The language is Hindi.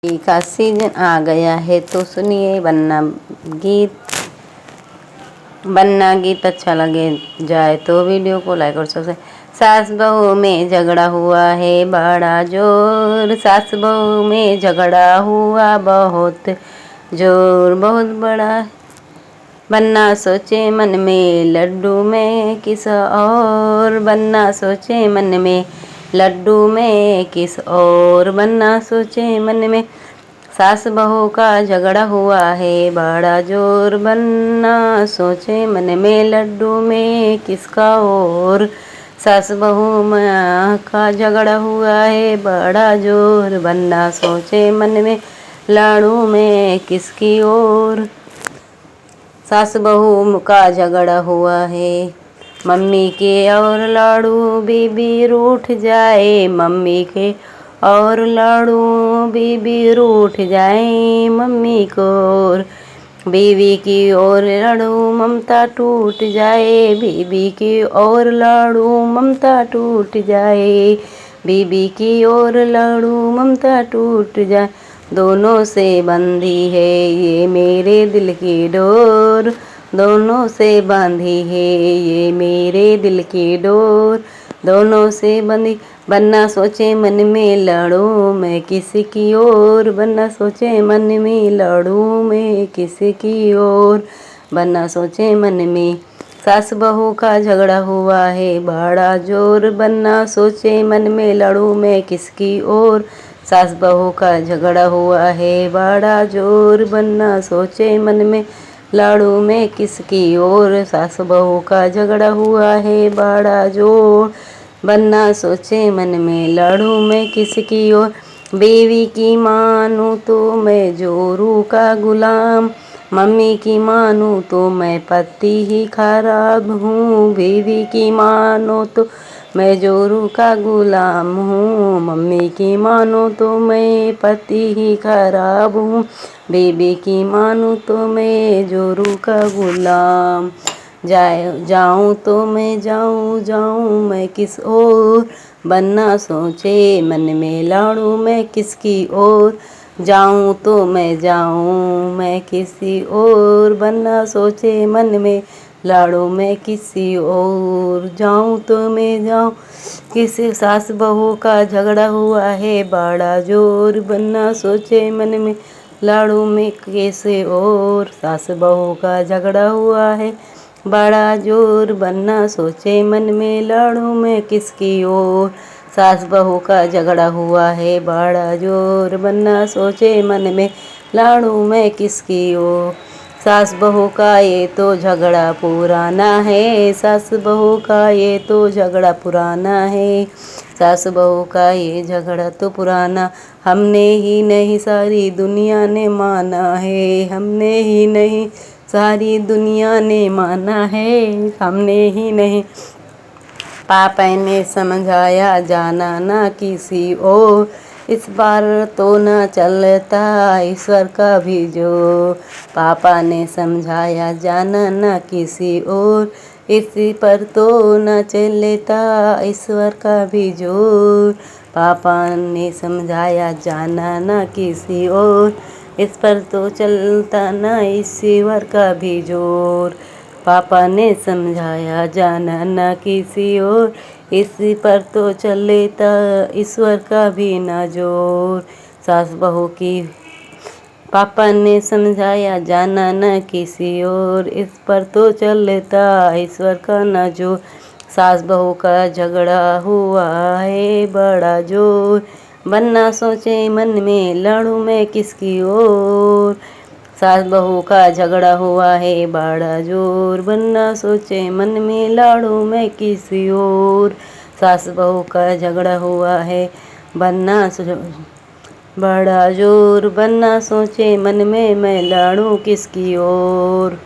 का सीजन आ गया है तो सुनिए बनना गीत अच्छा लगे जाए तो वीडियो को लाइक और सब्सक्राइब। सास बहू में झगड़ा हुआ है बड़ा जोर, सास बहू में झगड़ा हुआ बहुत जोर, बहुत बड़ा। बन्ना सोचे मन में लड्डू में किस और, बन्ना सोचे मन में लड्डू में किस और, बन्ना सोचे मन में। सास बहू का झगड़ा हुआ है बड़ा जोर, बन्ना सोचे मन में लड्डू में किसका और। सास बहू में का झगड़ा हुआ है बड़ा जोर, बन्ना सोचे मन में लाड़ू में किसकी ओर। सास बहू का झगड़ा हुआ है मम्मी के और लाड़ू, बीबी रूठ जाए मम्मी के और लाड़ू, बीबी रूठ जाए मम्मी को और। बीवी की ओर लाड़ू ममता टूट जाए, बीबी की ओर लाड़ू ममता टूट जाए, बीबी की ओर लाड़ू ममता टूट जाए। दोनों से बंधी है ये मेरे दिल की डोर, दोनों से बांधी है ये मेरे दिल की डोर, दोनों से बंधी। बन्ना सोचे मन में लड़ूं मैं किसकी ओर, बन्ना सोचे मन में लड़ूं मैं किसकी ओर, बन्ना सोचे मन में। सास बहू का झगड़ा हुआ है बड़ा जोर, बन्ना सोचे मन में लड़ूं मैं किसकी ओर। सास बहू का झगड़ा हुआ है बड़ा जोर, बन्ना सोचे मन में लाड़ू में किसकी ओर। सास बहू का झगड़ा हुआ है बड़ा जोर, बन्ना सोचे मन में लाड़ू में किसकी ओर। बीवी की मानूं तो मैं जोरू का गुलाम, मम्मी की मानूं तो मैं पति ही खराब हूँ। बीवी की मानो तो मैं जोरू का गुलाम हूँ, मम्मी की मानो तो मैं पति ही खराब हूँ। बीबी की मानूं तो मैं जोरू का गुलाम, जाऊँ तो मैं जाऊँ मैं किस ओर। बन्ना सोचे मन में लाड़ू मैं किसकी ओर, जाऊँ तो मैं जाऊँ मैं किसी और। बन्ना सोचे मन में लाड़ू मैं किसी और, जाऊँ तो मैं जाऊँ किसी। सास बहू का झगड़ा हुआ है बड़ा जोर, बन्ना सोचे मन में लाड़ू में कैसे और। सास बहू का झगड़ा हुआ है बड़ा जोर, बन्ना सोचे मन में लाड़ू में किसकी ओर। सास बहू का झगड़ा हुआ है बड़ा जोर, बन्ना सोचे मन में लाड़ू में किसकी ओर। सास बहू का ये तो झगड़ा पुराना है, सास बहू का ये तो झगड़ा पुराना है, सास बहू का ये झगड़ा तो पुराना। हमने ही नहीं सारी दुनिया ने माना है, हमने ही नहीं सारी दुनिया ने माना है, हमने ही नहीं। पापा ने समझाया जाना ना किसी और, इस बार तो न चलता ईश्वर का भी जोर। पापा ने समझाया जाना ना किसी और, इसी पर तो न चलता ईश्वर का भी जोर। पापा ने समझाया जाना ना किसी और, इस पर तो चलता ना ईश्वर का भी जोर। पापा ने समझाया जाना ना किसी और, इसी पर तो चलता ईश्वर का भी ना जोर। सास बहू की पापा ने समझाया जाना ना किसी और, इस पर तो चलता ईश्वर का ना जोर। सास बहू का झगड़ा हुआ है बड़ा जोर, बन्ना सोचे मन में लड़ूं मैं किसकी ओर। सास बहू का झगड़ा हुआ है बड़ा जोर, बन्ना सोचे मन में लाड़ू मैं किसी और। सास बहू का झगड़ा हुआ है बड़ा जोर, बन्ना सोचे मन में मैं लाड़ू किसकी ओर।